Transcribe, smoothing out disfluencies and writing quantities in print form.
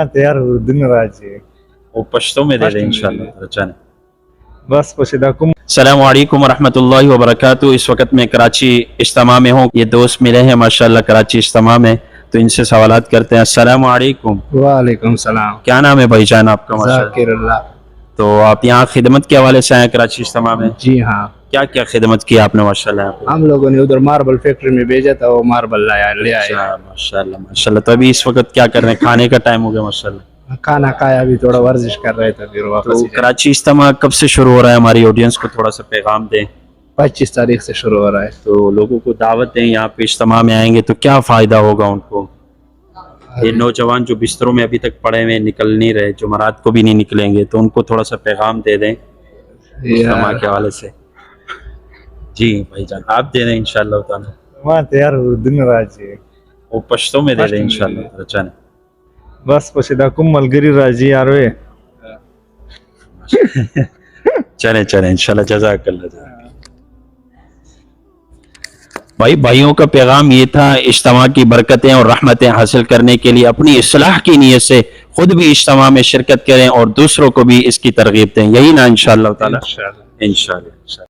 تیار دن راځي وہ پشتوں میں دے دیں انشاءاللہ چلیں. بس پسې دا کوم السلام علیکم ورحمۃ اللہ وبرکاتہ. اس وقت میں کراچی اجتماع میں ہوں. یہ دوست ملے ہیں ماشاءاللہ کراچی اجتماع میں, تو ان سے سوالات کرتے ہیں. السلام علیکم. وعلیکم السلام. کیا نام ہے بھائی جان آپ کا؟ ماشاءاللہ. ذاکر اللہ. تو آپ یہاں خدمت کے حوالے سے آئے کراچی اجتماع میں؟ جی ہاں, کیا کیا خدمت کی آپ نے ماشاءاللہ یہاں پہ؟ ہم لوگوں نے ادھر ماربل فیکٹری میں بھیجا تھا, وہ ماربل لے آئے. ماشاءاللہ ماشاءاللہ. تو ابھی اس وقت کیا کر رہے ہیں؟ کھانے کا ٹائم ہو گیا ماشاءاللہ. کھانا کھایا, ابھی تھوڑا ورزش کر رہے تھے, پھر تو واپس کراچی اجتماع کب سے شروع ہو رہا ہے؟ ہماری آڈینس کو تھوڑا سا پیغام دیں. 25 تاریخ سے شروع ہو رہا ہے. تو لوگوں کو دعوت دیں یہاں پہ اجتماع میں آئیں گے تو کیا فائدہ ہوگا ان کو؟ یہ نوجوان جو بستروں میں ابھی تک پڑے ہوئے نکل نہیں رہے, جمعرات کو بھی نہیں نکلیں گے, تو ان کو تھوڑا سا پیغام دے دیں اجتماع کے حوالے سے. جی بھائی جان آپ دے دیں انشاءاللہ تعالی. ما تیار دن راځي وہ پشتوں میں دے دیں انشاءاللہ چلیں. بس پسې دا کوم ملګری راځي یار وې چلیں چلیں انشاءاللہ. جزاک اللہ. بھائیوں کا پیغام یہ تھا, اجتماع کی برکتیں اور رحمتیں حاصل کرنے کے لیے اپنی اصلاح کی نیت سے خود بھی اجتماع میں شرکت کریں اور دوسروں کو بھی اس کی ترغیب دیں. یہی نا انشاءاللہ تعالی. انشاءاللہ.